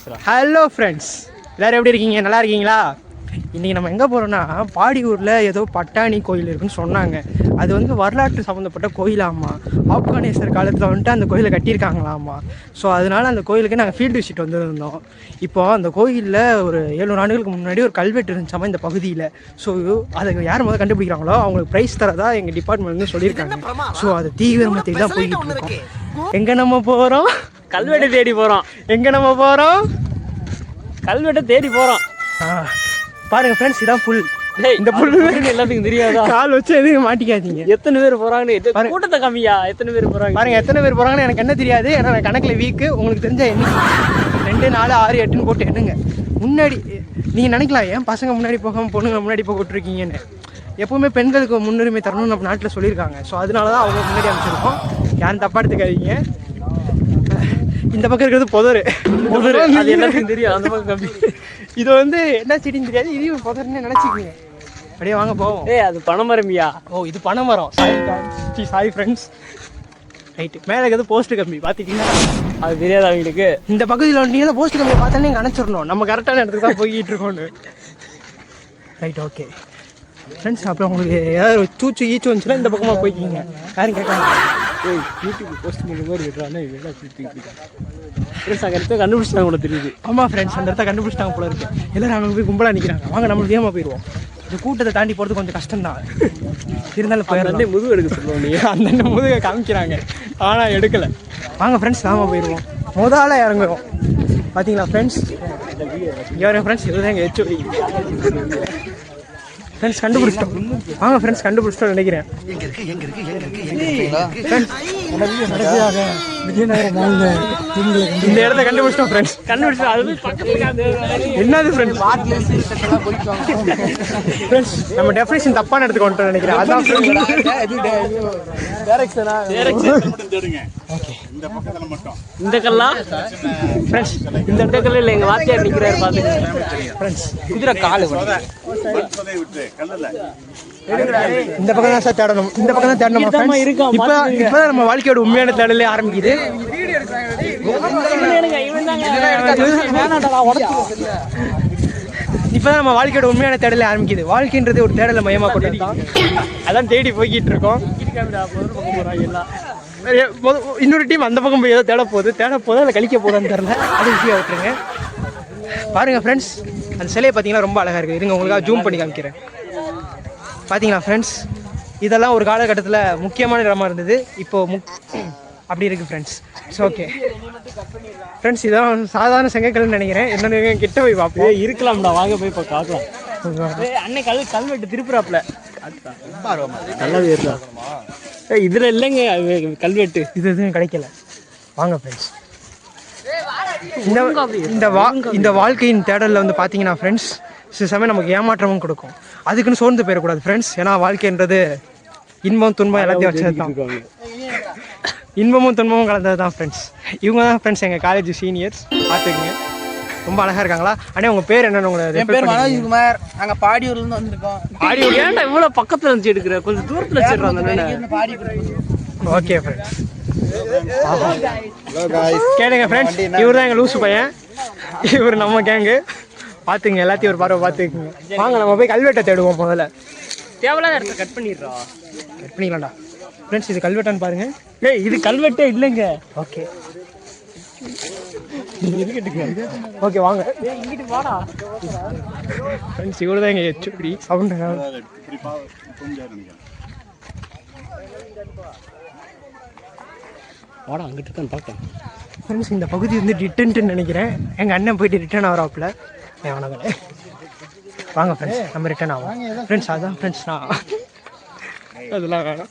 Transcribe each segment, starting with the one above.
பேசுகிறேன். Hello friends, எல்லோரும் எப்படி இருக்கீங்க? நல்லா இருக்கீங்களா? இன்றைக்கி நம்ம எங்கே போகிறோன்னா, பாடியூரில் ஏதோ பட்டாணி கோயில் இருக்குன்னு சொன்னாங்க. அது வந்து வரலாற்று சம்மந்தப்பட்ட கோயிலாமா. ஆப்கானிஸ்தர் காலத்தில் வந்துட்டு அந்த கோயிலை கட்டியிருக்காங்களாமா. ஸோ அதனால் அந்த கோயிலுக்கு நாங்கள் ஃபீல்டு விசிட் வந்துருந்தோம். இப்போது அந்த கோயிலில் ஒரு 700 ஆண்டுகளுக்கு முன்னாடி ஒரு கல்வெட்டு இருந்துச்சாமா இந்த பகுதியில். ஸோ அதை யார் முதல்ல கண்டுபிடிக்கிறாங்களோ அவங்களுக்கு ப்ரைஸ் தரதா எங்கள் டிபார்ட்மெண்ட் வந்து சொல்லியிருக்காங்க. ஸோ அதை தீவிரமாக தேடி தான் போய்கிட்டு இருக்கோம். எங்கே நம்ம போகிறோம்? கல்வெட்டை தேடி போகிறோம். எங்கே நம்ம போகிறோம்? கல்வெட்டை தேடி போகிறோம். பாருங்க ஃப்ரெண்ட்ஸ், இதான் புல். இந்த புல் எல்லாத்துக்கும் தெரியாதா? கால் வச்சு எதுவும் மாட்டிக்காதீங்க. எத்தனை பேர் போகிறாங்கன்னு கூட்டத்தை கம்மியா? எத்தனை பேர் போகிறாங்க பாருங்க. எத்தனை பேர் போகிறாங்கன்னு எனக்கு என்ன தெரியாது. ஏன்னா நான் கணக்கில் வீக்கு. உங்களுக்கு தெரிஞ்ச எண்ணி 2, 4, 6, 8ன்னு போட்டு எண்ணுங்க. முன்னாடி நீங்கள் நினைக்கலாம், ஏன் பசங்க முன்னாடி போகாமல் பொண்ணுங்க முன்னாடி போக விட்டுருக்கீங்கன்னு. எப்போவுமே பெண்களுக்கு முன்னுரிமை தரணும்னு நம்ம நாட்டில் சொல்லியிருக்காங்க. ஸோ அதனால தான் அவங்க முன்னாடி அமைச்சிருக்கோம். யாரும் தப்பாக எடுத்துக்காதீங்க. இந்த பக்கம் இருக்கிறது புதரு. அது எல்லாத்துக்கும் தெரியும். அந்த பக்கம் கம்மி. இது வந்து என்ன செடின்னு தெரியாது. இதையும் புதர்ன்னு நினச்சிக்கிங்க. அப்படியே வாங்க போவோம். அது பனைமரமியா? ஓ, இது பனைமரம். Sorry friends. ரைட்டு, மேலே இருக்கிறது போஸ்ட்டு கம்பி. பார்த்துக்கிங்களா? அது தெரியாது அவங்களுக்கு. இந்த பகுதியில் வந்துட்டீங்க தான் போஸ்ட் கம்பி பார்த்தாலே நீங்கள் அணைச்சிடணும். நம்ம கரெக்டான இடத்துக்கு தான் போய்கிட்டு இருக்கோன்னு. Right, okay friends. அப்புறம் உங்களுக்கு ஏதாவது சூச்சு ஈச்சு வந்துச்சுன்னா இந்த பக்கமாக போய்க்கிங்க. யாரும் கேட்காங்க. யூடியூப் போஸ்ட் பண்ணுற மாதிரி விடுறானே. ஃப்ரெண்ட்ஸ், அங்கே இடத்த கண்டுபிடிச்சிட்டாங்க கூட தெரியுது. ஆமாம் ஃப்ரெண்ட்ஸ், அந்த இடத்த கண்டுபிடிச்சிட்டாங்க போல இருக்கு. எல்லோரும் அங்கே போய் கும்பலாக நிற்கிறாங்க. வாங்க நம்ம வேகமாக போயிடுவோம். இந்த கூட்டத்தை தாண்டி போகிறது கொஞ்சம் கஷ்டம்தான். இருந்தாலும் போயிடலாம். முதுகு எடுக்க சொல்லுவோம். அந்த முதுகை காமிக்கிறாங்க, ஆனால் எடுக்கலை. வாங்க ஃப்ரெண்ட்ஸ், நாம போயிடுவோம். முதல்ல இறங்குறோம். பார்த்தீங்களா ஃப்ரெண்ட்ஸ்? இவருங்க ஃப்ரெண்ட்ஸ், இதுதான் எங்கள் HOD. ஃப்ரெண்ட்ஸ் கண்டுபிடிச்சிட்டோம். வாங்க ஃப்ரெண்ட்ஸ், கண்டுபிடிச்சிட்டோம் நினைக்கிறேன். இந்த இடத்த கண்டுபிடிச்சிட்டோம் ஃப்ரெண்ட்ஸ். என்னது ஃப்ரெண்ட்ஸ்? ஃப்ரெண்ட்ஸ், நம்ம டெஃபினேஷன் தப்பான இடத்துக்கு வந்துட்டோம் நினைக்கிறேன். அதான் இந்த கல்லா ஃப்ரெண்ட்ஸ்? இந்த கல்ல இல்லை, எங்கள் வாத்தியார் நிற்கிறாரு பார்த்துங்க ஃப்ரெண்ட்ஸ். குதிரை காலு இந்த பக்கம் தான் சார் தேடணும். இந்த பக்கம் தான் தேடணும். இப்பதான் நம்ம வாழ்க்கையோட உண்மையான தேடலே ஆரம்பிக்குது. இப்பதான் நம்ம வாழ்க்கையோட உண்மையான தேடலே ஆரம்பிக்குது. வாழ்க்கைன்றது ஒரு தேடலை மையமா கொண்டது தான். அதான் தேடி போய்கிட்டு இருக்கோம். இன்னொரு டீம் அந்த பக்கம் போய் ஏதோ தேட போகுது இல்லை கழிக்க போதான்னு தெரியல. அது விஷயம் விட்டுருங்க. பாருங்க ஃப்ரெண்ட்ஸ், அந்த சிலையை பார்த்தீங்கன்னா ரொம்ப அழகாக இருக்குது. இருங்க, உங்களுக்காக ஜூம் பண்ணி காமிக்கிறேன். பார்த்தீங்களா ஃப்ரெண்ட்ஸ்? இதெல்லாம் ஒரு காலகட்டத்தில் முக்கியமான இடமா இருந்தது. இப்போது அப்படி இருக்குது ஃப்ரெண்ட்ஸ். It's okay friends. இதான் சாதாரண செங்கக்கல்னு நினைக்கிறேன். என்னென்ன கிட்ட போய் பார்ப்போம். இருக்கலாம்டா, வாங்க போய் இப்போ பார்க்கலாம். அன்னைக்கு கல்வெட்டு திருப்புறாப்புல நல்லாவே இருக்கா? இதில் இல்லைங்க கல்வெட்டு. இது எதுவும் கிடைக்கல. வாங்க ஃப்ரெண்ட்ஸ், இந்த வாழ்க்கையின் தேடலில் வந்து பார்த்தீங்கன்னா ஃப்ரெண்ட்ஸ், சில சமயம் நமக்கு ஏமாற்றமும் கொடுக்கும். அதுக்குன்னு சோர்ந்து போயிடக்கூடாது ஃப்ரெண்ட்ஸ். ஏன்னா வாழ்க்கைன்றது இன்பம் துன்பம் எல்லாத்தையும் வச்சது தான். இன்பமும் துன்பமும் கலந்தது தான் ஃப்ரெண்ட்ஸ். இவங்க தான் ஃப்ரெண்ட்ஸ் எங்கள் காலேஜ் சீனியர்ஸ். பார்த்துக்குங்க, ரொம்ப அழகாக இருக்காங்களா? ஆனால் உங்கள் பேர் என்னன்னு உங்களை? என் பேர் மனோஜ்குமார். நாங்கள் பாடியூர்லேருந்து வந்திருக்கோம். பாடியூர் ஏன்டா இவ்வளோ பக்கத்தில் இருந்துச்சு எடுக்கிற? கொஞ்சம் தூரத்தில் வச்சிடறாங்க. ஓகே ஃப்ரெண்ட்ஸ், கேளுங்க ஃப்ரெண்ட்ஸ். இவர் தான் எங்கள் லூசு பையன். இவர் நம்ம கேங்கு. பார்த்துங்க, எல்லாத்தையும் ஒரு பார்வை பார்த்துக்குங்க. வாங்க நம்ம போய் கல்வெட்டை தேடுவோம். முதல்ல தேவையில்லாத இடத்த கட் பண்ணிக்கலாம்டா ஃப்ரெண்ட்ஸ். இது கல்வெட்டான்னு பாருங்க. இது கல்வெட்டே இல்லைங்க. ஓகே ஓகே வாங்க இங்கிட்டு வாடா ஃப்ரெண்ட்ஸ். இவ்வளோ தான் எங்கள் HOD. சவுண்ட் வாடா, அங்கிட்டு இருக்கான்னு பார்க்கலாம் ஃப்ரெண்ட்ஸ். இந்த பகுதி வந்து டிட்டன்ட்டுன்னு நினைக்கிறேன். எங்கள் அண்ணன் போயிட்டு ரிட்டர்ன் ஆகிறாப்புல. வணக்கம். வாங்க ஃப்ரெண்ட்ஸ், நம்ம ரிட்டர்ன் ஆகும் ஃப்ரெண்ட்ஸ். அதான் ஃப்ரெண்ட்ஸ், நான் அதெல்லாம் வேணாம்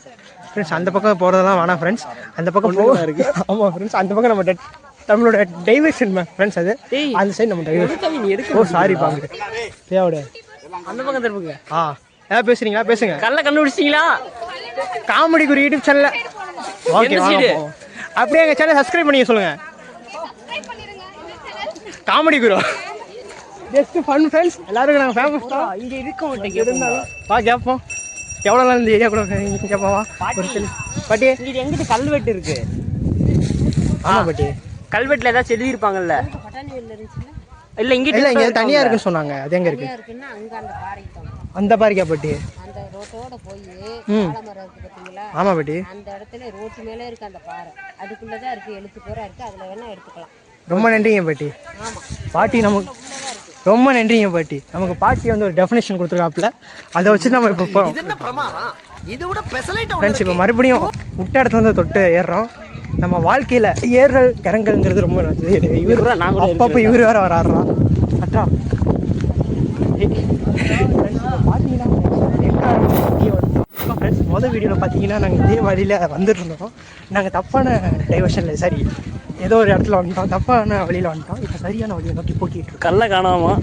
ஃப்ரெண்ட்ஸ். அந்த பக்கம் போகிறதெல்லாம் வேணாம் ஃப்ரெண்ட்ஸ். அந்த பக்கம் போக இருக்குது. ஆமாம் ஃப்ரெண்ட்ஸ், அந்த பக்கம் நம்மளோட டைவர்ஷன் ஃப்ரெண்ட்ஸ். அது அந்த சைடு நம்ம டைவர்ஷன். ஓ சாரி பாங்க தேவோட அந்த பக்கம் திருப்புங்க. ஏதாவது பேசுறீங்களா? பேசுங்க. கல்ல கண்டுபிடிச்சிங்களா? காமெடி குரு யூடியூப் சேனல். ஓகே, அப்படியே எங்கள் சேனல் சப்ஸ்கிரைப் பண்ணிக்க சொல்லுங்கள். காமெடி குரு ஜஸ்ட் ஃபன் ஃப்ரெண்ட்ஸ். எல்லாருக்கும் நாங்கள் ஃபேமஸ் தான். இங்கே இருக்க மாட்டேங்க இருந்தாலும் வா கேட்போம். எவ்வளோ நாள் இந்த ஏரியா கூட கேட்பாவா? பாட்டி இங்கே எங்கிட்ட கல்வெட்டு இருக்கு. ஆமாம் பாட்டி, கல்வெட்டில் ஏதாச்சும் எழுதியிருப்பாங்கல்ல. இல்லை இங்கே இல்லை இங்கே தனியாக இருக்குன்னு சொன்னாங்க. அது எங்கே இருக்கு? இருக்குன்னா அங்க அந்த பாறைக்கு போகணும். அந்த பாரிக்காப்பட்டி. அந்த ரோட்டோட போய் ஆலமரம் இருக்கு பார்த்தீங்களா? ஆமாம் பாட்டி. அந்த இடத்துல ரோட்டு மேலே இருக்கு அந்த பாறை. அதுக்குள்ளதான் இருக்கு, எழுத்துக்கூறா இருக்கு. அதுல வேணா எடுத்துக்கலாம். ரொம்ப நன்றிங்க பாட்டி. பாட்டி நமக்கு ரொம்ப நன்றிங்க பாட்டி. நமக்கு பாட்டி வந்து ஒரு டெஃபினேஷன் கொடுத்துருக்காப்புல. அதை வச்சு நம்ம இப்போ போகிறோம் ஃப்ரெண்ட்ஸ். இப்போ மறுபடியும் விட்ட இடத்துல வந்து தொட்டு ஏறுறோம். நம்ம வாழ்க்கையில் ஏறல் இறங்கல்ங்கிறது ரொம்ப நல்லது. இவர் அப்பப்போ இவர் வேறு வராடுறான் அட்டா. ஃப்ரெண்ட்ஸ் மொதல் வீடியோவில் பார்த்தீங்கன்னா நாங்கள் இதே வழியில் வந்துட்டு இருந்தோம். நாங்கள் தப்பான டைவர்ஷனில் சரி ஏதோ ஒரு இடத்துல வந்துட்டோம், தப்பான வழியில் வந்துட்டோம். இப்போ சரியான வழியை நோக்கி போக்கிட்டு இருக்கோம். கல்லை காணாமா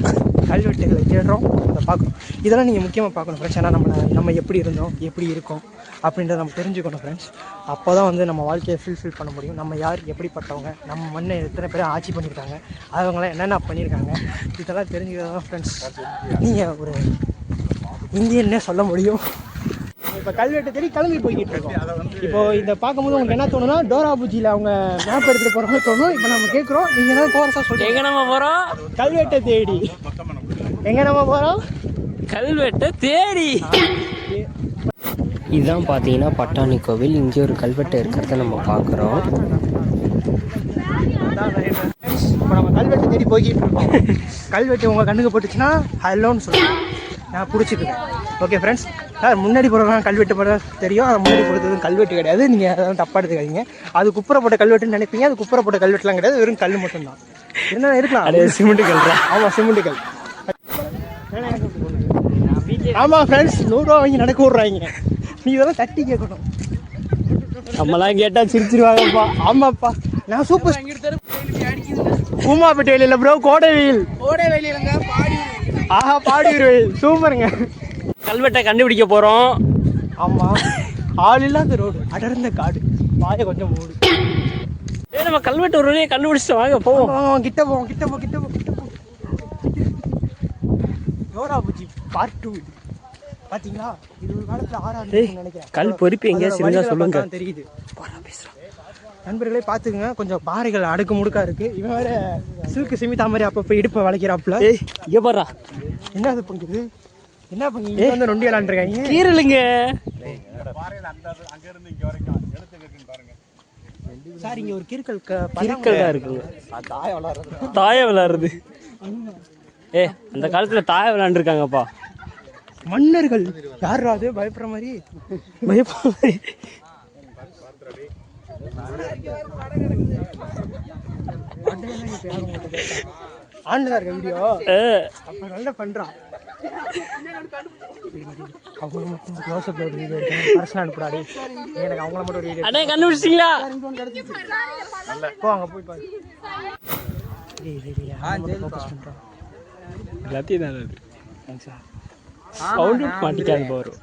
கல்வெட்டுகளை தேடுறோம், அதை பார்க்கணும். இதெல்லாம் நீங்கள் முக்கியமாக பார்க்கணும் ஃப்ரெண்ட்ஸ். ஏன்னா நம்ம எப்படி இருந்தோம், எப்படி இருக்கோம் அப்படின்றத நம்ம தெரிஞ்சுக்கணும் ஃப்ரெண்ட்ஸ். அப்போ தான் வந்து நம்ம வாழ்க்கையை ஃபுல்ஃபில் பண்ண முடியும். நம்ம யார், எப்படிப்பட்டவங்க, நம்ம மண்ணை எத்தனை பேர் ஆட்சி பண்ணியிருக்காங்க, அவங்களாம் என்னென்ன பண்ணியிருக்காங்க, இதெல்லாம் தெரிஞ்சுக்கிறது தான் ஃப்ரெண்ட்ஸ் நீங்கள் ஒரு இந்தியன்னே சொல்ல முடியும். இப்போ கல்வெட்டு தேடி கிளம்பி போய்கிட்டு இருக்கோம். இப்போ இதை பார்க்கும்போது உங்களுக்கு என்ன தோணுன்னா, டோரா பூஜியில் அவங்க மேப் எடுத்துகிட்டு போகிற மாதிரி தோணும். இப்போ நம்ம கேட்குறோம், நீங்கள் தான் கோரஸாக சொல்லுங்கள். எங்கே நம்ம போகிறோம்? கல்வெட்டை தேடி. எங்கே நம்ம போகிறோம்? கல்வெட்டை தேடி. இதுதான் பார்த்தீங்கன்னா பட்டாணி கோவில். இங்கே ஒரு கல்வெட்டு இருக்கிறத நம்ம பார்க்குறோம். இப்போ நம்ம கல்வெட்டை தேடி போய்கிட்டு இருக்கோம். கல்வெட்டு உங்கள் கண்ணுக்கு போட்டுச்சுன்னா ஹலோன்னு சொல்லுங்கள், நான் பிடிச்சிக்கிறேன். Okay friends. சார் முன்னாடி போகிறவங்க கல்வெட்டு போட தெரியும். அதை முன்னாடி போடுறது கல்வெட்டு கிடையாது. நீங்கள் அதெல்லாம் தப்பாக எடுத்துக்காதீங்க. அது குப்புறப்பட்ட கல்வெட்டுன்னு நினைப்பீங்க. அது குப்புறப்பட்ட கல்வெட்டுலாம் கிடையாது, வெறும் கல் மட்டும்தான். என்ன இருக்கலாம், அது சிமெண்ட் கல் தான். ஆமாம், சிமெண்ட் கல். ஆமாம் ஃப்ரெண்ட்ஸ், 100 ரூபா வாங்கி நடக்க விட்றாங்க. நீ இதெல்லாம் தட்டி கேட்கணும். நம்மலாம் கேட்டால் சிரிச்சிருவாங்கப்பா. ஆமாப்பா, நான் சூப்பர் பூமாப்பட்டி வெயில் இல்லை ப்ரோ, கோடை வெயில். ஆஹா, பாடியூர் வெயில் சூப்பருங்க. கல்வெட்டை கண்டுபிடிக்க போகிறோம். ஆமாம், ஆள் இல்லாத ரோடு, அடர்ந்த காடு, வாயை கொஞ்சம் மூடு. நம்ம கல்வெட்டு ஒரு வழியை கண்டுபிடிச்சிட்டு வாங்க போவோம். கிட்ட போவோம், கிட்ட போ கிட்ட போ கிட்ட போ. டோரா பூஜி பார்ட் 2 இது பார்த்தீங்களா? இது ஒரு காலத்தில் 6ஆவது நினைக்கிறேன். கல் பொறுப்பு எங்கேயா இருந்தா சொல்லுங்க. தெரியுது பேசுகிறோம். நண்பர்களே பார்த்துக்குங்க, கொஞ்சம் பாறைகள் அடுக்கு முடுக்கா இருக்குது. இவன் வேறு சில்க்கு சிமிதா மாதிரி அப்பப்போ இடுப்பை வளைக்கிறாப்புல. இங்கே பாரா, என்ன அது பங்குது, என்ன பங்கு வந்து நொண்டி விளாண்டுருக்காங்க. கீரலுங்க சார், இங்கே ஒரு கிறுக்கல் தான் இருக்குங்க. தாய விளாடுறது. அந்த காலத்தில் தாய விளாண்டுருக்காங்கப்பா மன்னர்கள். யாராவது பயப்படுற மாதிரி பயப்படுற மாதிரி. ஆன்ல இருக்க வீடியோ அப்ப நல்லா பண்றான். அவங்க மட்டும் க்ளோஸ்அப்ல ஒரு வீடியோ எடுத்து பர்சனல் அனுப்புறாடி. எனக்கு அவங்கள மட்டும் ஒரு வீடியோ. அண்ணே கண்டுபிடிச்சிட்டீங்களா? போ அங்க போய் பாரு. எல்லாத்தையும் தான் அது சவுண்ட் மாட்டிக்காது போறோம்.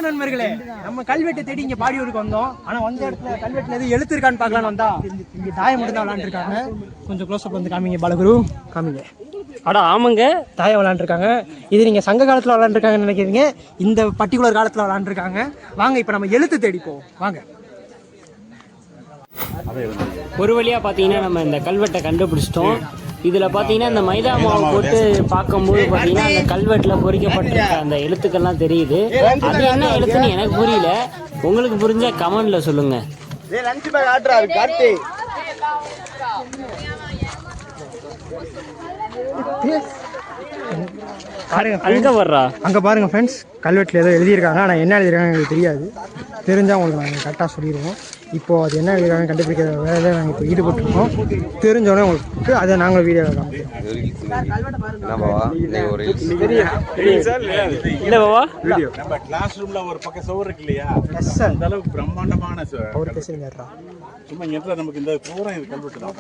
நண்பர்களே, நம்ம கல்வெட்டை தேடி இங்க பாடியூருக்கு வந்தோம். ஆனா வந்த இடத்துல கல்வெட்டுல எது எழுத்து இருக்கான்னு பார்க்கலான்னு வந்தா இங்க தாயம் மட்டும் தான் விளாண்டுருக்காங்க. கொஞ்சம் க்ளோஸ்அப் வந்து காமிங்க பாலகுரு, காமிங்க. அடா ஆமாங்க, தாயம் விளாண்டுருக்காங்க. இது நீங்க சங்க காலத்துல விளாண்டுருக்காங்கன்னு நினைக்கிறீங்க, இந்த பர்டிகுலர் காலத்துல விளாண்டுருக்காங்க. வாங்க இப்ப நம்ம எழுத்து தேடி போவோம், வாங்க. ஒரு வழியாக பார்த்தீங்கன்னா நம்ம இந்த கல்வெட்டை கண்டுபிடிச்சிட்டோம். இதில் பார்த்தீங்கன்னா இந்த மைதா மாவு போட்டு பார்க்கும்போது பார்த்தீங்கன்னா அந்த கல்வெட்டில் பொறிக்கப்பட்டிருக்க அந்த எழுத்துக்கள்லாம் தெரியுது. அது என்ன எழுத்துன்னு எனக்கு புரியல, உங்களுக்கு புரிஞ்சா கமெண்ட்ல சொல்லுங்க. அங்க வர்றா, அங்க பாருங்க ஃப்ரெண்ட்ஸ், கல்வெட்டில் ஏதோ எழுதியிருக்காங்க. ஆனால் என்ன எழுதியிருக்காங்க எனக்கு தெரியாது. தெரிஞ்சால் உங்களுக்கு நாங்கள் கரெக்டாக சொல்லிடுவோம். இப்போது அது என்ன எழுதியிருக்காங்க கண்டுபிடிக்கிற வேலை நாங்கள் இப்போ ஈடுபட்டுருக்கோம். தெரிஞ்சோடனே உங்களுக்கு அதை நாங்கள் வீடியோ காமிக்கிறோம். கிளாஸ் ரூம்ல ஒரு பக்கம் சோறு இருக்கு இல்லையா, அந்த அளவுக்கு பிரம்மாண்டமான சும்மா என்ற நமக்கு இந்த பூரா இது கல்வெட்டு தான்.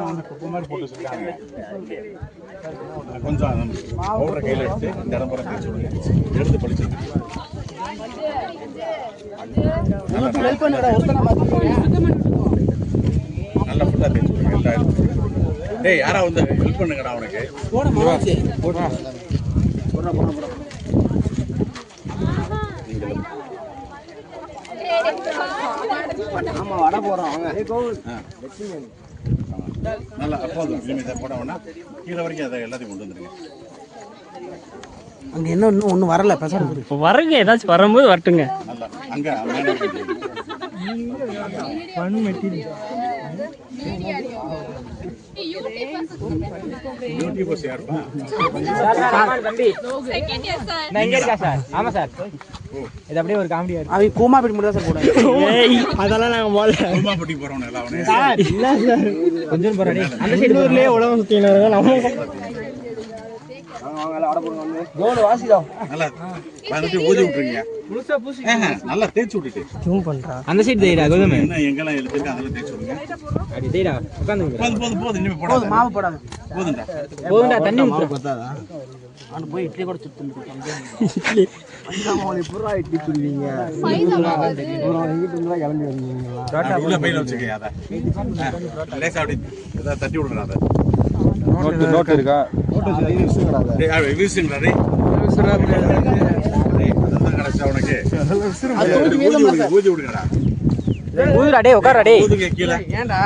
வந்து குப்பை மாதிரி போட்டு வச்சிருக்காங்க. கொஞ்சம் பவுடரை கையில் எடுத்து இந்த இடம் பூரா தேய்ச்சி விடுங்க, எடுத்து படிச்சிருக்கு. நல்லா ஃபுல்லா தேய்ச்சி விடுங்க எல்லா இடத்துலையும். டேய் யாரா வந்து ஹெல்ப் பண்ணுங்கடா அவனுக்கு. ஆமா வட போறோம். நல்லா போதும். இனிமேல் இதை போட வேணா கீழே வரைக்கும் அதை எல்லாத்தையும் கொண்டு வந்துருங்க. அங்கே இன்னும் ஒன்றும் வரல பேசுறது. இப்போ வரங்க, ஏதாச்சும் வரும்போது வரட்டுங்க. நல்லா அங்கே மேலே யூடியூபர்ஸ் யாருப்பா? இது அப்படியே ஒரு காமெடியா இருக்கு. அவங்க கூமாப்பட்டி மட்டும் தான் சார் போடுவாங்க. அதெல்லாம் நாங்கள் போல குருமாப்பட்டி போகிறவனு எல்லாம் அவனே இல்ல சார் கொஞ்சம் போறாடி அந்த சைடு ஊர்லயே உலகம் சுத்தினாங்க நல்லா வந்துட்டு ஊதி விட்டுருங்க. நல்லா தேய்ச்சி விட்டுட்டு ஜூம் பண்றா அந்த சைடு தேய்டா கோதுமை என்ன எங்கெல்லாம் எழுதிருக்கு அதெல்லாம் தேய்ச்சி விடுங்க. அடி தேய்டா உட்கார்ந்து போதும் இனிமே போடாத. மாவு போடாது. போதும்டா தண்ணி ஊத்து பத்தாதா? அவனு போய் இட்லி கூட சுத்து இட்லி உள்ள பையில வச்சுக்க. அதை லேசா அப்படி ஏதாவது தட்டி விடுறா. அதை நோட்டு இருக்கா? வீசுங்களா? அதான் கிடைச்சா உனக்கு ஊதி விடுங்கடா. ஊதுடா டேய் உட்கார்டா டேய் ஊதுங்க கீழே. ஏன்டா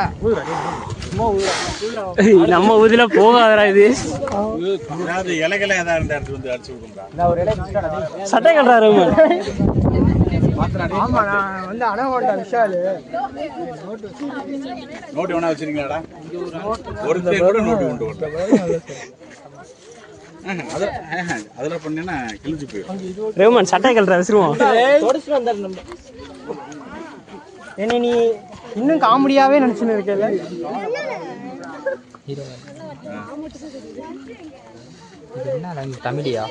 நம்ம ஊதில போகாதடா இது. அதாவது இலைகளை ஏதாவது இருந்த இடத்துல வந்து அடிச்சு விடுங்கடா. சட்டை கட்டுறாரு. ஆமா நான் வந்து அனகோண்டா விஷாலு நோட்டு வேணா வச்சிருக்கீங்களாடா? ஒரு கூட நோட்டு கொண்டு வரேன். அதில் பண்ணீங்கன்னா கிழிச்சு போயிடும். ரேமன் சட்டை கட்டுற வச்சிருவோம். என்ன நீ இன்னும் காமெடியாவே நினைச்சுன்னு இருக்கல. தமிழியா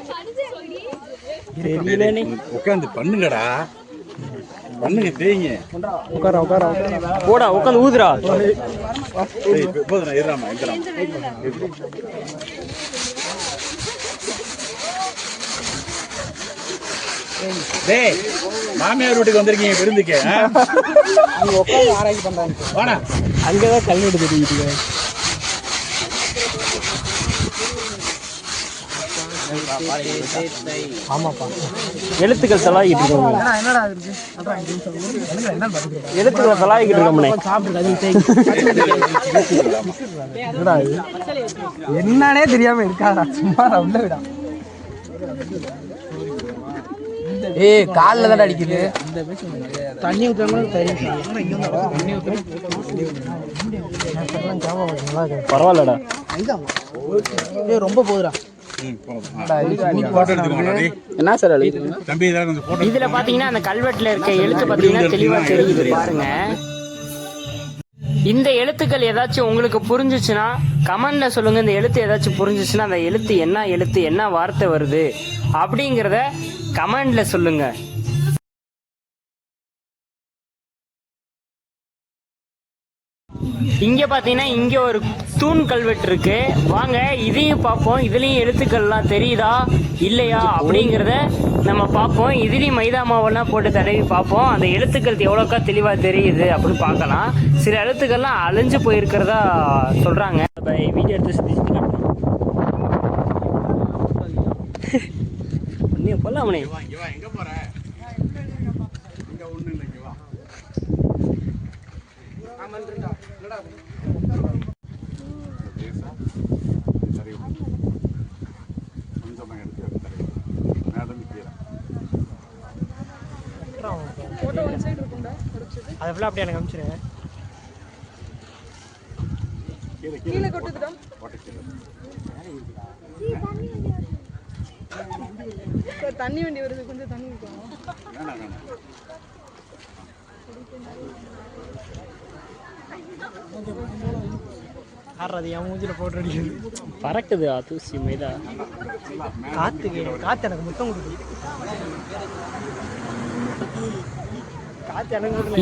உட்காந்து பண்ணுங்கடா. பண்ணுங்க தேய்ங்க. உட்கார உட்கார போடா உட்காந்து ஊதுடா. போதுண்ணா இருறாமா இருக்கிறாமா. டேய் மாமியார் வீட்டுக்கு வந்திருக்கீங்க விருந்துக்கு. ஆராய்ச்சி பண்றாங்க. வாடா அங்கதான் கல் எடுத்து தெரியுது. ஆமாப்பா எழுத்துக்கள் தலாகிட்டு இருக்கோம். என்னடா இருக்கு? எழுத்துக்களை தலாகிட்டு இருக்கோம்னே. என்னன்னே தெரியாம இருக்காடா சும்மா உள்ள விடா. ஏய் கால்ல தான் அடிக்குது. தண்ணி ஊத்தாம பரவாயில்லடா. ஏய் ரொம்ப போகுதுடா. என்ன சார் தம்பி கொஞ்சம் போட்டோ. இதுல பாத்தீங்கன்னா அந்த கல்வெட்டுல இருக்க எழுத்து பாத்தீங்கன்னா தெளிவா தெரியுது பாருங்க. இந்த எழுத்துக்கள் ஏதாச்சும் உங்களுக்கு புரிஞ்சிச்சுன்னா கமெண்ட்ல சொல்லுங்க. இந்த எழுத்து ஏதாச்சும் புரிஞ்சிச்சுன்னா அந்த எழுத்து என்ன வார்த்தை வருது அப்படிங்கிறத கமெண்ட்ல சொல்லுங்க. இங்க பாத்தீங்கன்னா இங்க ஒரு தூண் கல்வெட்டு இருக்கு. வாங்க இதையும் பார்ப்போம். இதுலயும் எழுத்துக்கள்லாம் தெரியுதா இல்லையா அப்படிங்கிறத நம்ம பார்ப்போம். இதுலயும் மைதா மாவெல்லாம் போட்டு தடவி பார்ப்போம். அந்த எழுத்துக்கள் எவ்வளோக்கா தெளிவா தெரியுது அப்படின்னு பார்க்கலாம். சில எழுத்துக்கள்லாம் அழிஞ்சு போயிருக்கிறதா சொல்றாங்க. வீடியோ எடுத்து சுத்தி போலாமனே. எங்க போற? இங்க ஒண்ணு இல்லைங்க. வா அதை ஃபுல்லாக அப்படியே எனக்கு அனுப்பிச்சிருங்க. கீழே கொட்டுதுடா. தண்ணி வண்டி வருது, கொஞ்சம் தண்ணி ஊத்தணும். ஆடுறது என் மூஞ்சில போட்டு அடிக்குது. பறக்குது தூசி மைதா. காத்து எனக்கு முத்தம் கொடுக்குது.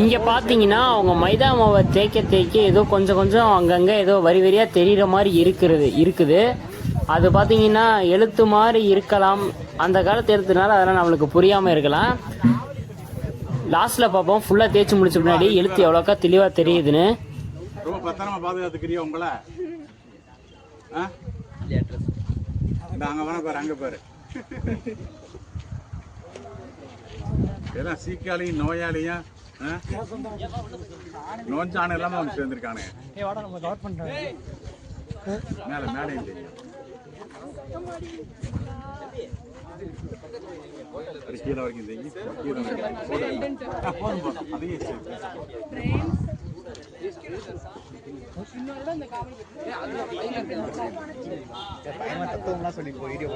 இங்க பாத்தீங்கன்னா அவங்க மைதா மாவை தேய்க்க ஏதோ கொஞ்சம் அங்கங்க ஏதோ வரி வரியா தெரியுற மாதிரி இருக்குது. அது பாத்தீங்கன்னா எழுத்து மாதிரி இருக்கலாம். அந்த காலத்து எழுத்துனால அதெல்லாம் நம்மளுக்கு புரியாம இருக்கலாம். லாஸ்ட்ல பார்ப்போம் ஃபுல்லா தேய்ச்சி முடிச்ச முன்னாடி எழுத்து எவ்வளோக்கா தெளிவா தெரியுதுன்னு. ரொம்ப பத்திரமா பாதுகாத்துக்கிறியா உங்களை? அங்க வேணா பாரு, அங்க பாரு. எல்லாம் சீக்காளியும் நோயாளியும் நோஞ்சான எல்லாமே அவங்க சேர்ந்துருக்கானுங்க. ஏய் வாடா நம்ம கவர் பண்றோம். மேலே மேலே இல்லை கீழே வரைக்கும் தெரியும். கீழே வரைக்கும் போதும் அதையே சொல்லி வீடியோ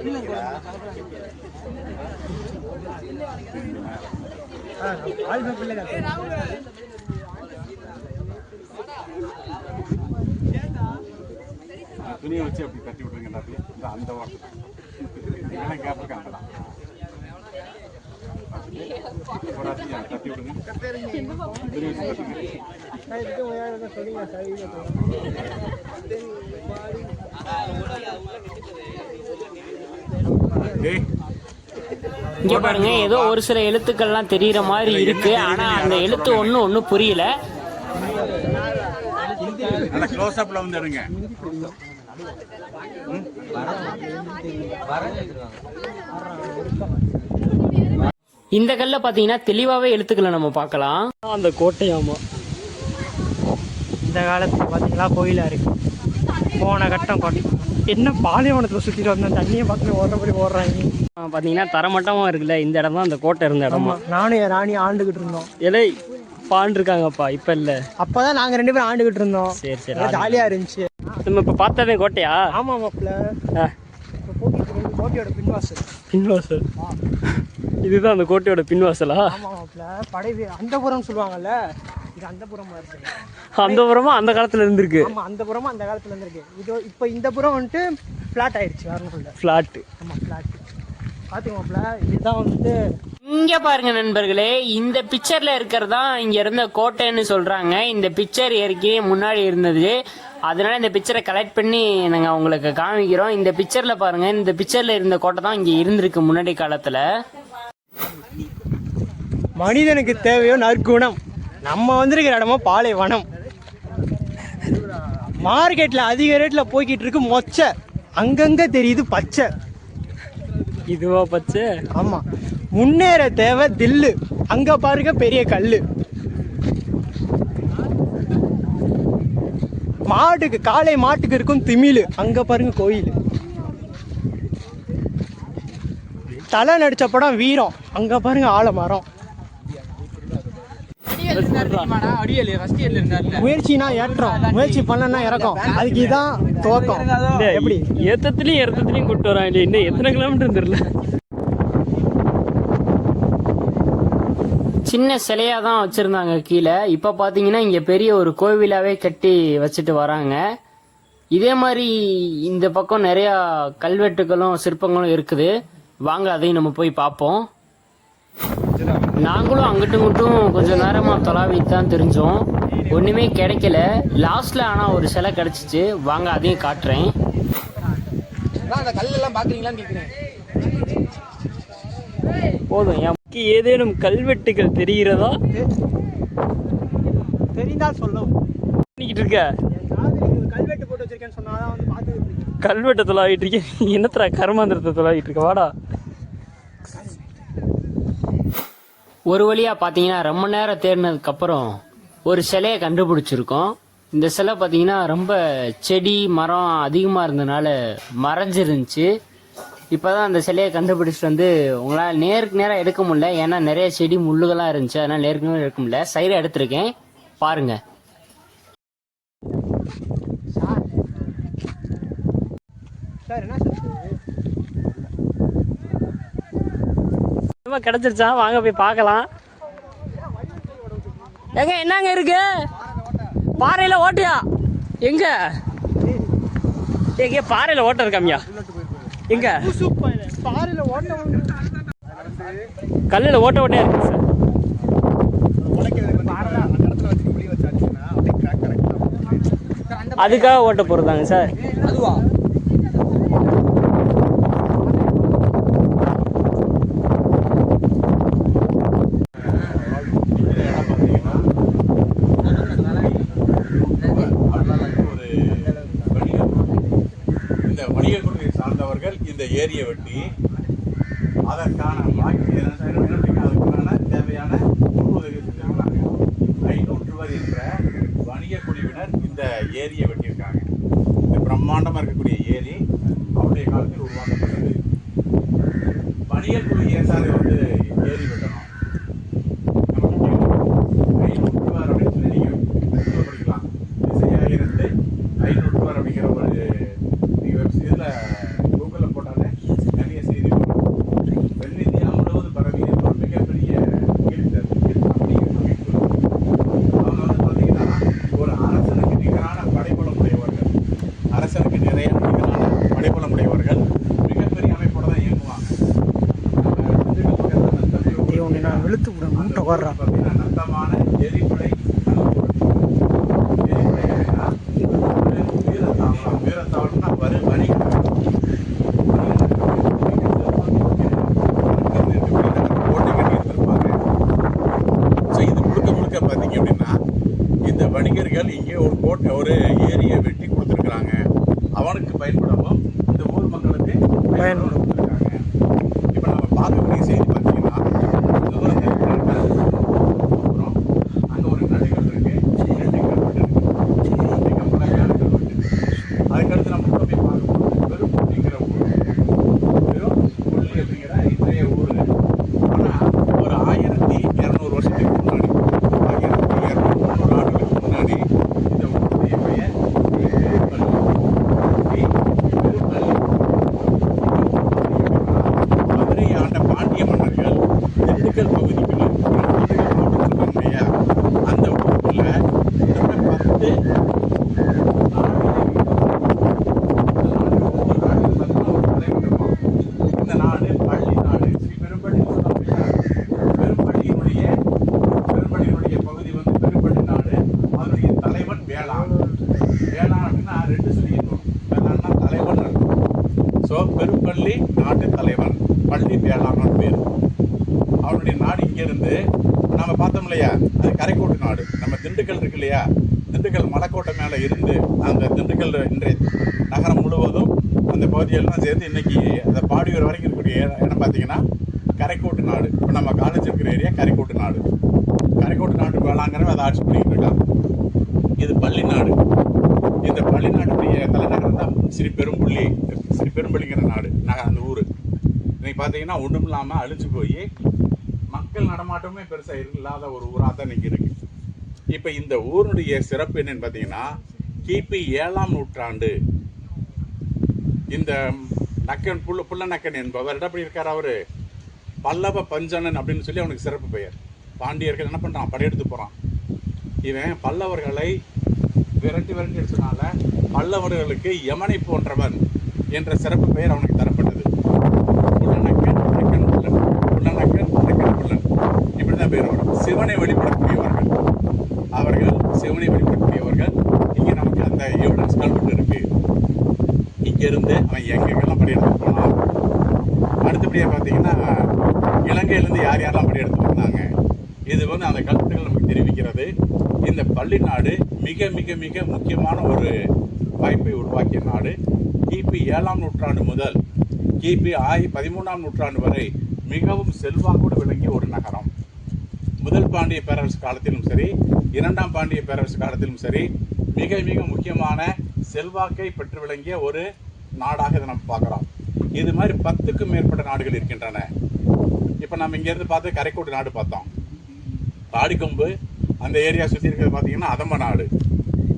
துணியை வச்சு அப்படி தட்டி விட்டுருங்க எல்லாத்தையும். அந்த வாரம் கேப்பிருக்காங்கடா தட்டி விடுங்க. துணி வச்சு இங்க பாருங்க, ஏதோ ஒரு சில எழுத்துக்கள்லாம் தெரியற மாதிரி இருக்கு. ஆனா அந்த எழுத்து ஒன்னும் புரியல. நல்லா க்ளோஸ் அப்ல வந்து எடுங்க. இந்த கல்ல பாத்தீங்கன்னா தெளிவாவே எழுத்துக்களை நம்ம பார்க்கலாம். அந்த கோட்டையாமா இந்த காலத்துல பாத்தீங்களா கோயிலா இருக்கு. போன கட்டம் கோட்டை என்ன பாலைவனத்துல சுத்திட்டு வந்த தண்ணியை பார்த்து ஓடுறபடி ஓடுறாங்க. பாத்தீங்கன்னா தரமட்டமா இருக்குல்ல, இந்த இடம் தான் அந்த கோட்டை இருந்த இடமா. நானும் என் ராணி ஆண்டுகிட்டு இருந்தோம். இலை பாண்டிருக்காங்கப்பா, இப்ப இல்ல. அப்பதான் நாங்க 2 பேரும் ஆண்டுகிட்டு இருந்தோம். சரி சரி, ஜாலியா இருந்துச்சு. நம்ம இப்ப பார்த்ததே கோட்டையா? ஆமா மாப்பிள்ள, கோட்டையோட பின்வாசல். பின்வாசல் இதுதான் அந்த கோட்டையோட பின்வாசலா? ஆமா மாப்பிள்ள, படை அந்தபுரம் சொல்லுவாங்கல்ல, இது அந்தபுரமா இருக்கு. அந்தபுரமா அந்த காலத்துல இருந்திருக்கு. ஆமா, அந்தபுரமா அந்த காலத்துல இருந்திருக்கு. இது இப்ப இந்த புறம் வந்துட்டு ஃபிளாட் ஆயிடுச்சு. வரணும்ல ஃபிளாட். ஆமா ஃபிளாட். பாத்துங்க மாப்பிள்ள, இதுதான் வந்துட்டு. இங்க பாருங்க நண்பர்களே, இந்த பிக்சர்ல இருக்கிறதா இங்க இருந்த கோட்டைன்னு சொல்றாங்க. இந்த பிக்சர் ஏற்கனவே முன்னாடி இருந்தது, அதனால இந்த பிக்சரை கலெக்ட் பண்ணி நாங்க உங்களுக்கு காமிக்கிறோம். இந்த பிக்சர்ல பாருங்க, இந்த பிக்சர்ல இருந்த கோட்டை தான் இங்க இருந்திருக்கு முன்னாடி காலத்துல. மனிதனுக்கு தேவையோ நற்குணம். நம்ம வந்திருக்கிற இடமா பாலைவனம். மார்க்கெட்ல அதிக ரேட்ல போய்கிட்டு இருக்கு மொச்சை, அங்கங்க தெரியுது பச்சை. இதுவா பச்சை? ஆமா, முன்னேற தேவை தில்லு. அங்க பாருங்க பெரிய கல்லு. மாட்டுக்கு காளை மாட்டுக்கு இருக்கும் திமிழு. அங்க பாருங்க கோயில். தலை நடிச்ச படம் வீரம். அங்க பாருங்க ஆலமரம். முயற்சினா ஏற்றம், முயற்சி பண்ணனா இறக்கம். அதுக்கு இதான் துவக்கம். எப்படி ஏத்தத்துலயும் இறத்தத்துலயும் கூட்டு வராங்க. இன்னும் எத்தனை கிலோமீட்டர் தெரியல. சின்ன சிலையாக தான் வச்சுருந்தாங்க கீழே. இப்போ பார்த்தீங்கன்னா இங்கே பெரிய ஒரு கோவிலாகவே கட்டி வச்சுட்டு வராங்க. இதே மாதிரி இந்த பக்கம் நிறையா கல்வெட்டுகளும் சிற்பங்களும் இருக்குது. வாங்க அதையும் நம்ம போய் பார்ப்போம். நாங்களும் அங்கிட்டும் இங்கிட்டும் கொஞ்சம் நேரமாக தொலாவிட்டு தான் தெரிஞ்சோம், ஒன்றுமே கிடைக்கல. லாஸ்ட்டில் ஆனால் ஒரு சிலை கிடச்சிச்சு. வாங்க அதையும் காட்டுறேன். அந்த கல்லெல்லாம் பார்க்குறீங்களான்னு கேட்குறேன். போதும். எமக்கு ஏதேனும் கல்வெட்டுகள் தெரிகிறதா? தெரிந்தால் சொல்லும். பண்ணிக்கிட்டு இருக்க கல்வெட்டு போட்டு வச்சிருக்கேன்னு சொன்னாதான் வந்து பார்த்து. கல்வெட்டை தொலாவிட்டு இருக்கேன். என்னத்தரா கர்மாந்திரத்தை தொலாவிட்டு இருக்க? வாடா. ஒரு வழியா பார்த்தீங்கன்னா ரொம்ப நேரம் தேடினதுக்கப்புறம் ஒரு சிலையை கண்டுபிடிச்சிருக்கோம். இந்த சிலை பார்த்தீங்கன்னா ரொம்ப செடி மரம் அதிகமாக இருந்ததுனால மறைஞ்சிருந்துச்சு. இப்போ தான் அந்த சிலையை கண்டுபிடிச்சிட்டு வந்து உங்களால் நேருக்கு நேராக எடுக்க முடியல, ஏன்னா நிறைய செடி முள்ளுகளாக இருந்துச்சு. அதனால் நேருக்கு நேரம் எடுக்க முடியல. சைடாக எடுத்திருக்கேன் பாருங்க. சார் என்ன சார் கிடைச்சிருச்சா? வாங்க போய் பார்க்கலாம். எங்க என்னங்க இருக்கு? பாறையில ஓட்டையா? எங்க எங்க பாறையில ஓட்ட இருக்காமியா? எங்க பாறையில ஓட்ட கல்லுல ஓட்ட ஓட்டையா இருக்கு சார். அதுக்காக ஓட்ட போறதாங்க சார்? அதுவா? வணிகத்துறை சார்ந்தவர்கள் இந்த ஏரியை வெட்டி அதற்கான தேவையான உதவி செஞ்சிருக்காங்க. 500 என்ற வணிக குழுவினர் இந்த ஏரியை வெட்டியிருக்காங்க. இந்த பிரம்மாண்டமாக இருக்கக்கூடிய ஏரி அவருடைய காலத்தில் உருவாக்கப்பட்டது. வணிக குழு ஏன் சார் வந்து ஏரி வெட்டணும்? நமக்கு 500 அப்படின்னு சொல்லி நீங்கள் படிக்கலாம். திசையாயிரத்து 500 அப்படிங்கிற ஒரு நீங்கள் இதில் கூகுளில் போட்டாலே நிறைய செய்தி வரும். தென்னிந்தியா முழுவதும் பரவி ஒரு மிகப்பெரிய அப்படிங்கிற அமைப்பு. அவங்க வந்து பார்த்தீங்கன்னா ஒரு அரசனுக்கு நிகரான படைபலம் உடையவர்கள், அரசனுக்கு நிறைய நிகரான படைபலம் உடையவர்கள் மிகப்பெரிய அமைப்போட தான் இயங்குவாங்க. நான் வெளுத்து விட மூட்டை வர்றான். பார்த்தீங்கன்னா நத்தமான எரிபடை வீரத்தாவளம்னா வரி கோட்டை கட்டி இருந்திருப்பாங்க. ஸோ இது முழுக்க முழுக்க பார்த்தீங்க அப்படின்னா இந்த வணிகர்கள் இங்கே ஒரு கோட்டை ஒரு ஏரியை வெட்டி கொடுத்துருக்குறாங்க. அவனுக்கு பயன்படவும் இந்த ஊர் மக்களுக்கு பயன்பட கொடுத்துருக்காங்க. இப்போ நம்ம பார்க்கக்கூடிய செய்தி பார்த்தீங்கன்னா அங்கே ஒரு நடைகள் இருக்கு, 2 கல்வெட்டு இருக்கு, மிக பழமையான கல்வெட்டு. அதுக்கடுத்து நம்ம போய் பார்க்கணும் பெரும்புள்ளிங்கிற ஊர், பெரும்புள்ளி அப்படிங்கிற இன்றைய ஊர். ஆனால் ஒரு 1200 வருஷத்துக்கு முன்னாடி, 1200 ஆண்டுகளுக்கு முன்னாடி இந்த ஊருடைய பெயர் மதுரை ஆண்ட பாண்டிய மன்னர்கள் திண்டுக்கல் பகுதிக்குள்ள இல்லையா அந்த ஊருக்குள்ள 10 இந்த நாடு பள்ளி நாடு. ஸ்ரீ பெரும்பள்ளி பெரும்பள்ளியினுடைய பகுதி வந்து பெரும்பள்ளி நாடு. அதனுடைய தலைவன் வேளாண். வேளாண் அப்படின்னா 2 சொல்லிக்கணும். வேளாண்னா தலைவன் இருக்கும். ஸோ பெரும்பள்ளி நாட்டு தலைவன், பள்ளி வேளாண் பேர். அவனுடைய நாடு இங்கேருந்து நம்ம பார்த்தோம் இல்லையா, அது கரைக்கோட்டு நாடு. நம்ம திண்டுக்கல் இருக்கு இல்லையா, திண்டுக்கல் மலைக்கோட்டை மேலே இருந்து அந்த திண்டுக்கல் இன்றைய நகரம் முழுவதும் அந்த பகுதியெல்லாம் சேர்ந்து இன்னைக்கு அந்த பாடியூர் வரைக்கும் இருக்கக்கூடிய இடம் பார்த்தீங்கன்னா கரைக்கோட்டு நாடு. இப்போ நம்ம காலேஜ் இருக்கிற ஏரியா கரைக்கோட்டு நாடு. கரைக்கோட்டு நாட்டு வேளாங்கிறவன் அதை ஆட்சி பண்ணிக்கிட்டு இருக்கான். இது பள்ளி நாடு. இந்த பள்ளி நாட்டுடைய தலைநகரம் தான் ஸ்ரீ பெரும்பள்ளிங்கிற நாடு. அந்த ஊர் இன்னைக்கு பார்த்தீங்கன்னா ஒன்றும் இல்லாமல் அழிஞ்சு போய் மக்கள் நடமாட்டமே பெருசாக இல்லாத ஒரு ஊராக தான் இன்னைக்கு இருக்கு. இப்போ இந்த ஊருடைய சிறப்பு என்னன்னு பார்த்தீங்கன்னா கிபி 7ஆம் நூற்றாண்டு இந்த நக்கன் புள்ள நக்கன் என்பவர் எப்படி இருக்கார், அவரு பல்லவ பஞ்சனன் அப்படின்னு சொல்லி அவனுக்கு சிறப்பு பெயர். பாண்டியர்கள் என்ன பண்ணுறான், படையெடுத்து போகிறான். இவன் பல்லவர்களை விரட்டி அடிச்சனால பல்லவர்களுக்கு யமனை போன்றவன் என்ற சிறப்பு பெயர் அவனுக்கு தரப்பட்டது. புள்ளநக்கன் நக்கன் புள்ளன், புள்ளநக்கன் நக்கன் புள்ளன், இப்படிதான் பேர் வரும். சிவனை வழிபடக்கூடியவர்கள் அவர்கள், சிவனை வழிபடக்கூடியவர்கள். இங்கே நமக்கு அந்த எவிடன்ஸ் கல்வெட்டு இருக்கு. இங்கிருந்து அவன் எங்கெங்கெல்லாம் படையெடுத்து போனான். அடுத்தபடியாக பார்த்தீங்கன்னா இலங்கையிலேருந்து யார் யாரெல்லாம் படையெடுத்து வந்தாங்க, இது வந்து அந்த கல்வெட்டுகள் நமக்கு தெரிவிக்கிறது. இந்த பள்ளி நாடு மிக மிக மிக முக்கியமான ஒரு வாய்ப்பை உருவாக்கிய நாடு. கிபி 7ஆம் நூற்றாண்டு முதல் கிபி 13ஆம் நூற்றாண்டு வரை மிகவும் செல்வாக்கோடு விளங்கிய ஒரு நகரம். முதல் பாண்டிய பேரரசு காலத்திலும் சரி, 2ஆம் பாண்டிய பேரரசு காலத்திலும் சரி, மிக மிக முக்கியமான செல்வாக்கை பெற்று விளங்கிய ஒரு நாடாக இதை நம்ம பார்க்குறோம். இது மாதிரி 10க்கும் மேற்பட்ட நாடுகள் இருக்கின்றன. இப்போ நம்ம இங்கேருந்து பார்த்து கரைக்கோட்டு நாடு பார்த்தோம். தாடிக்கொம்பு அந்த ஏரியா சுற்றி இருக்கிறது பார்த்தீங்கன்னா அதம்ப நாடு.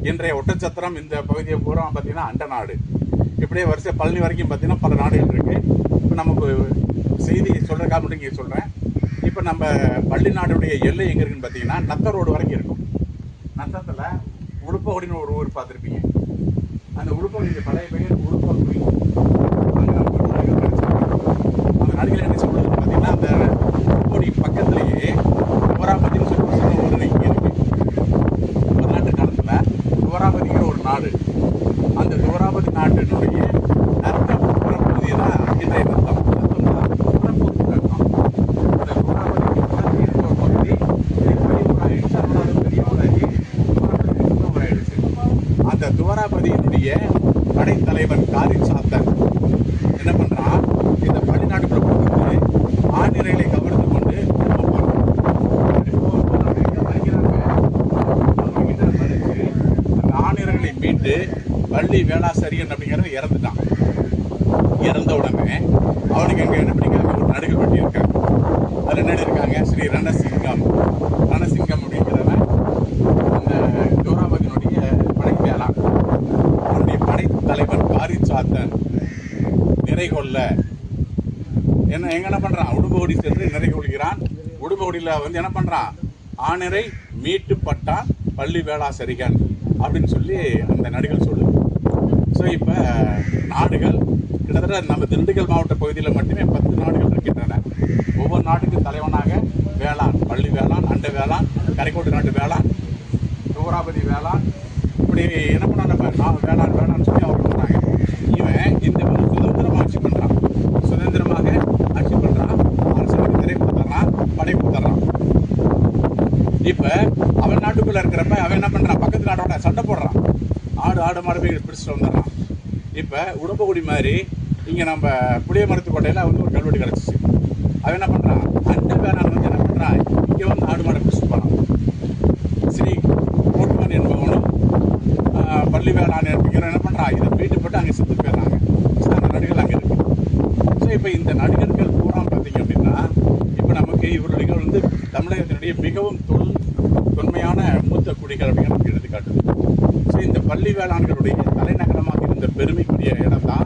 இன்றைய ஒட்டச்சத்திரம் இந்த பகுதியை பூரா பார்த்தீங்கன்னா அண்ட நாடு. இப்படியே வரிசை பழனி வரைக்கும் பார்த்தீங்கன்னா பல நாடுகள் இருக்குது. இப்போ நமக்கு செய்தி சொல்கிறக்காக மட்டும் இங்கே சொல்கிறேன். இப்போ நம்ம பள்ளி நாடுடைய எல்லை எங்கே இருக்குன்னு பார்த்தீங்கன்னா நத்த ரோடு வரைக்கும் இருக்கும். நத்தத்தில் உடுப்பகுடின்னு ஒரு ஊர் பார்த்துருப்பீங்க. அந்த உடுப்பகுடியுடைய பழைய பெயர் உடுப்பகுடி. அங்கே நம்ம அந்த நாடுகள் என்ன சொல்கிறது பார்த்தீங்கன்னா அந்த உடுப்பகுடி பக்கத்துலேயே துவராபதினு சொல்லி ஒரு இங்கே இருக்குது. வரலாற்று காலத்தில் துவராபதிங்கிற ஒரு நாடு, அந்த துவராபதி நாட்டினுடைய நத்தம் பகுதியை தான் இன்றைய நத்தம். நத்தம் தான் நத்தம். அந்த துவராபதி இருக்கிற ஒரு பகுதி பெரியவராகி அந்த துவராபதியினுடைய படைத்தலைவன் காரின் சாத்தன் என்ன பண்ணுறான், இந்த பள்ளிநாட்டுக்குள்ள கொடுத்து ஆணிரைகளை கவர்ந்து கொண்டு பள்ளி வேளாசரியன் அப்படிங்கிறது இறந்துட்டான். இறந்த உடனே அவனுக்கு அங்கே என்ன பண்ணிக்காங்க, ஒரு நடுகள் வெட்டி இருக்காங்க. அதில் என்ன இருக்காங்க, ஸ்ரீ ரணசிங்கம். ரணசிங்கம் அப்படிங்கிறவன் அந்த ஜோராபதியினுடைய படை வேளாண். அவனுடைய படை தலைவன் பாரிசாத்தன் நிறை கொள்ள என்ன பண்றான், உடும்பகுடி சென்று நிறை கொள்கிறான். உடும்பகுடியில் வந்து என்ன பண்றான், ஆணிரை மீட்டு பட்டான் பள்ளி வேளாசரிகன் அப்படின்னு சொல்லி அந்த நடிகள் சொல்லுது. ஸோ இப்போ நாடுகள் கிட்டத்தட்ட நம்ம திண்டுக்கல் மாவட்ட பகுதியில் மட்டுமே 10 நாடுகள் இருக்கின்றன. ஒவ்வொரு நாட்டுக்கும் தலைவனாக வேளாண், பள்ளி வேளாண், அண்ட வேளாண், கரைக்கோட்டு நாட்டு வேளாண், சூராபதி வேளாண், இப்படி என்ன பண்ணா நம்ம வேளாண் வேளாண் சொல்லி அவங்க பண்ணாங்க. இவன் இந்த சுதந்திரமாக ஆட்சி பண்ணுறான், சுதந்திரமாக ஆட்சி பண்ணுறான், அரசுக்கு திரை கொடுத்துட்றான், படை கொடுத்துட்றான். இப்போ அவன் நாட்டுக்குள்ளே இருக்கிறப்ப அவன் என்ன பண்ணுறான், பக்கத்து நாட்டோட சண்டை போடுறான், ஆடு மாடு போய் பிடிச்சிட்டு வந்துடுறான். இப்போ உடம்புகுடி மாதிரி இங்கே நம்ம புளிய மரத்துக்கோட்டையில் வந்து ஒரு கல்வெட்டு கிடச்சிச்சு. அவன் என்ன பண்ணுறான், அண்ட வேளாண் வந்து என்ன பண்ணுறான், இங்கே வந்து ஆடு மாடை பிடிச்சிட்டு போனான். ஸ்ரீ கோட்மன் என்பவனும் பள்ளி வேளாண் என்பவனும் என்ன பண்ணுறான், இதை மீட்டு போட்டு அங்கே சுற்றி போயிடுறாங்க. அந்த நடிகர்கள் அங்கே இருக்கு. ஸோ இப்போ இந்த நடிகர்கள் பூரா பார்த்தீங்க அப்படின்னா இப்போ நமக்கு இவருடைய வந்து தமிழகத்தினுடைய மிகவும் தொன்மையான மூத்த குடிகள் அப்படிங்கிற நமக்கு எடுத்துக்காட்டுது. ஸோ இந்த பள்ளி வேளாண்களுடைய தலைநகரமாக இருந்த பெருமைக்குரிய இடம் தான்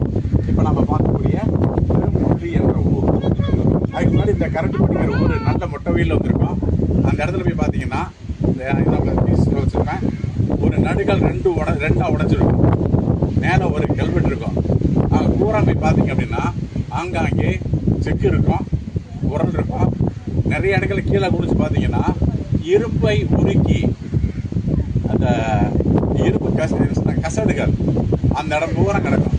இப்போ நம்ம பார்க்கக்கூடிய பெரும்புள்ளி என்ற ஊர். அதுக்கு முன்னாடி இந்த கரட்டுப்பட்டிங்கிற ஊர் நல்ல மொட்டை வெயிலில் வந்திருக்கோம். அந்த இடத்துல போய் பார்த்தீங்கன்னா இந்த வச்சுருக்கேன், ஒரு நடுகள் ரெண்டாக உடைச்சிருக்கும். மேலே ஒரு கல்வெட்டு இருக்கும். அங்கே பூரா போய் பார்த்தீங்க அப்படின்னா ஆங்காங்கே செக்கு இருக்கும், உரல் இருக்கும். நிறைய இடத்துல கீழே குடிச்சு பார்த்தீங்கன்னா இரும்பை உருக்கி அந்த இரும்பு கசடுகள் அந்த இடம் பூரா கிடக்கும்.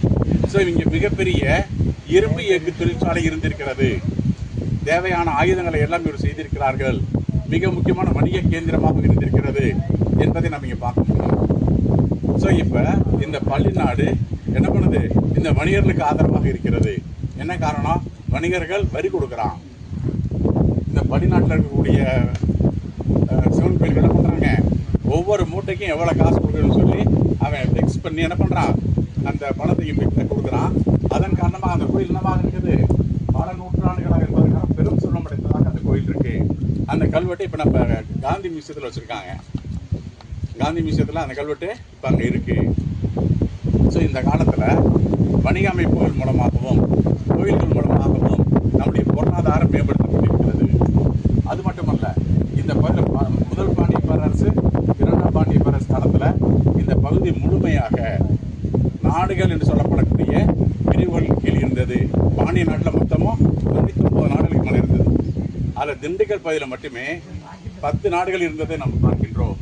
ஸோ இங்கே மிகப்பெரிய இரும்பு எஃகு தொழிற்சாலை இருந்திருக்கிறது. தேவையான ஆயுதங்களை எல்லாம் இவர் செய்திருக்கிறார்கள். மிக முக்கியமான வணிக கேந்திரமாக இருந்திருக்கிறது என்பதை நம்ம இங்கே பார்க்க முடியும். ஸோ இப்போ இந்த பள்ளிநாடு என்ன பண்ணுது, இந்த வணிகர்களுக்கு ஆதரவாக இருக்கிறது. என்ன காரணம், வணிகர்கள் வரி கொடுக்குறான். இந்த பள்ளிநாட்டில் இருக்கக்கூடிய சிவன் கோயில்கள் என்ன பண்ணுறாங்க, ஒவ்வொரு மூட்டைக்கும் எவ்வளோ காசு கொடுக்குறன்னு சொல்லி அவன் ஃபிக்ஸ் பண்ணி என்ன பண்ணுறான், அந்த பணத்தை கொடுக்குறான். அதன் காரணமாக அந்த கோயில் என்னவாக இருக்குது, பல நூற்றாண்டுகளாக இருப்பதற்கான பெரும் செல்வம் அடைந்ததாக அந்த கோயில் இருக்கு. அந்த கல்வெட்டு இப்போ நம்ம காந்தி மியூசியத்தில் வச்சுருக்காங்க. காந்தி மியூசியத்தில் அந்த கல்வெட்டு இப்போ அங்கே இருக்கு. ஸோ இந்த காலத்தில் வணிக அமைப்புகள் மூலமாகவும் கோயில்கள் மூலமாகவும் நம்முடைய பொருளாதாரம் மேம்படுத்தப்பட்டிருக்கிறது. அது மட்டுமல்ல, இந்த பகுதியில் முதல் பாண்டிய பேரரசு, இரண்டாம் பாண்டிய பேரரசு காலத்தில் இந்த பகுதி முழுமையாக நாடுகள் என்று சொல்லப்படக்கூடிய பிரிவுகள் கீழ் இருந்தது. பாண்டிய நாட்டில் மொத்தமும் 99 நாடுகளுக்கு மேலே இருந்தது. அதில் திண்டுக்கல் பகுதியில் மட்டுமே 10 நாடுகள் இருந்ததை நம்ம பார்க்கின்றோம்.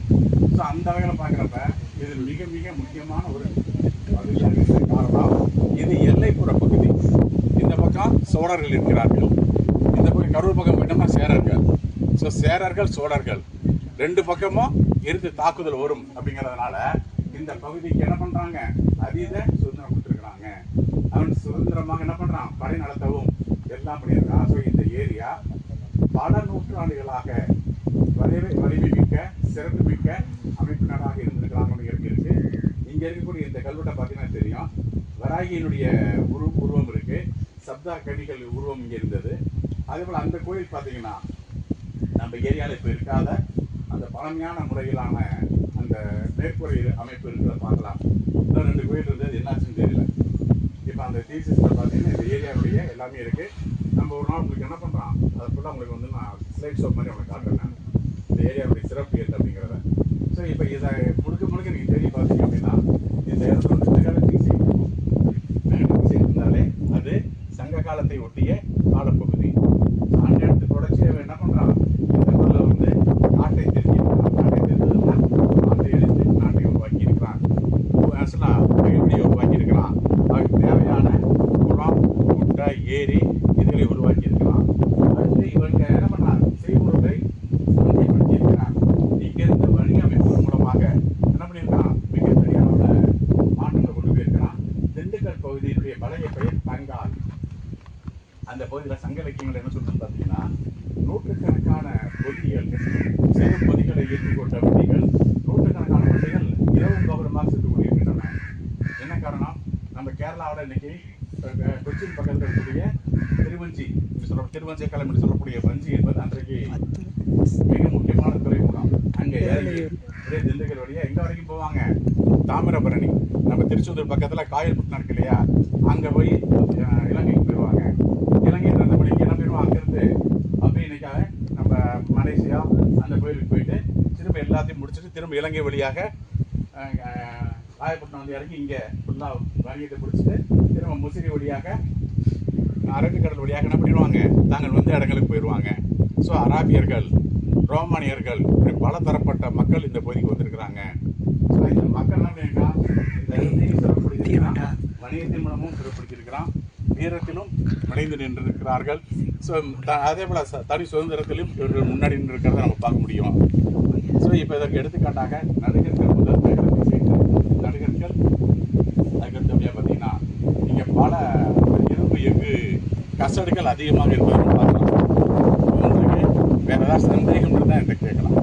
ஸோ அந்த வகையில் பார்க்குறப்ப இது மிக மிக முக்கியமான ஒரு பகுதியாக இருக்க காரணம், இது எல்லைப்புற பகுதி. இந்த பக்கம் சோழர்கள் இருக்கிறார்கள், இந்த பக்கம் கரூர் பக்கம் போயிட்டோம்னா சேரர்கள். ஸோ சேரர்கள் சோழர்கள் ரெண்டு பக்கமும் இருந்து தாக்குதல் வரும். அப்படிங்கிறதுனால இந்த பகுதிக்கு என்ன பண்ணுறாங்க, அதீத சுதந்திரம் கொடுத்துருக்குறாங்க. அவன் சுதந்திரமாக என்ன பண்ணுறான், படை நடத்தவும் எல்லாம் பண்ணியிருக்கான். ஸோ இந்த ஏரியா பல நூற்றாண்டுகளாக வலிமை மிக்க சிறப்பு மிக்க அமைப்பு நாடாக இருந்திருக்கிறாங்க இருக்கு. இங்கே இருக்கக்கூடிய இந்த கல்வெட்டை பார்த்தீங்கன்னா தெரியும், வராகியினுடைய உருவம் இருக்கு, சப்தா கடிகள் உருவம் இங்கே இருந்தது. அதே போல் அந்த கோயில் பார்த்தீங்கன்னா நம்ம ஏரியாவில் இப்போ இருக்காத அந்த பழமையான முறையிலான அந்த மேற்கூரை அமைப்பு இருக்கிறத பார்க்கலாம். இன்னும் 2 கோயில் இருந்தது, என்னாச்சுன்னு தெரியல. இப்போ அந்த தீசிஸில் பார்த்தீங்கன்னா இந்த ஏரியாவுடைய எல்லாமே இருக்குது. நம்ம ஒரு நாள் உங்களுக்கு என்ன பண்ணுறோம், அதை ஃபுல்லாக உங்களுக்கு வந்து நான் ஸ்லைட் ஷோ மாதிரி உங்களுக்கு காட்டுறேன் இந்த ஏரியாவுடைய சிறப்பு ஏற்று அப்படிங்கிறத. ஸோ இப்போ இதை முழுக்க நீங்கள் தேடி பார்த்தீங்க அப்படின்னா இந்த இடத்துல வந்து மெகாலத்திக் சைட் இருந்தாலே அது சங்க காலத்தை ஒட்டிய காலப்பகுதி. அந்த இடத்து தொடர்ச்சியாக என்ன பண்ணுறான், இந்த இடத்துல வந்து நாட்டை தெரிஞ்சதுன்னா நாட்டை எழுத்து நாட்டை உருவாக்கி இருக்கிறான், கைப்பிடியை உருவாக்கி இருக்கிறான். அதுக்கு தேவையான குளம் குட்டை ஏரி இதுகளை உருவாக்கி இருக்கிறான். அடுத்து இவங்க என்ன பண்ணுறான், செய்முறை சந்தைப்படுத்தி இருக்கிறான். இங்கிருந்து வணிக அமைப்புகள் மூலமாக என்ன பண்ணியிருக்கிறான், மிகப்பெரிய அளவில் மாற்றங்களை கொண்டு போயிருக்கிறான். திண்டுக்கல் பகுதியினுடைய பழைய பெயர் தங்கால். அந்த பகுதியில் சங்க இலக்கியங்கள் என்ன சொல்லுன்னு பார்த்தீங்கன்னா, நூற்றுக்கணக்கான பொதிகள் சிறு பொதிகளை ஏற்றிக் கொண்ட வண்டிகள், நூற்றுக்கணக்கான வண்டிகள் இரவு கௌரவமாக சென்று கொண்டிருக்கின்றன. என்ன காரணம் கேரளாவோட இன்னைக்கு கொச்சின் பக்கத்தில் இருக்கக்கூடிய திருவஞ்சி திருவஞ்சி கிளம்பி சொல்லக்கூடிய வஞ்சி என்பது அன்றைக்கு மிக முக்கியமான துறைமுகம். அங்கே இறங்கி ஒரே திண்டுக்கல் வழியா எங்க வரைக்கும் போவாங்க, தாமிரபரணி. நம்ம திருச்செந்தூர் பக்கத்துல காயல்பட்டினம் இருக்கு இல்லையா, அங்க போய் இலங்கைக்கு போயிடுவாங்க. இலங்கை 2 மணிக்கு என்ன போயிடுவோம் அங்கிருந்து. அப்படியே இன்னைக்காக நம்ம மலேசியா அந்த கோயிலுக்கு போயிட்டு திரும்ப எல்லாத்தையும் முடிச்சுட்டு திரும்ப இலங்கை வழியாக காயல்பட்டினம் வந்து இறங்கி இங்கே ஃபுல்லாக வணிகத்தை முடிச்சுட்டு திரும்ப முசிறி வழியாக அரபிக்கடல் வழியாக என்ன பண்ணிடுவாங்க, தாங்கள் வந்த இடங்களுக்கு போயிடுவாங்க. ஸோ அராபியர்கள், ரோமானியர்கள், இப்படி பல தரப்பட்ட மக்கள் இந்த பகுதிக்கு வந்திருக்கிறாங்க. ஸோ இந்த மக்கள் என்ன பண்ணியிருக்கான், இந்த இடத்தையும் சிறப்படுத்தியிருக்கிறான், வணிகத்தின் மூலமும் சிறப்படுத்தியிருக்கிறான், வீரத்திலும் விளைந்து நின்றிருக்கிறார்கள். ஸோ அதே போல் தனி சுதந்திரத்திலும் இவர்கள் முன்னாடி நின்றிருக்கிறத நம்ம பார்க்க முடியும். ஸோ இப்போ இதற்கு எடுத்துக்காட்டாக நடிகர்கள் முதல் நடிகர்கள் அதுக்கடுத்தபடியாக பார்த்தீங்கன்னா இங்கே பல இரும்பு எஃகு கசடுகள் அதிகமாக இருப்பதை பார்க்கலாம். உங்களுக்கு வேறு ஏதாவது சந்தேகம் இருந்தால் என்கிட்ட கேட்கலாம்.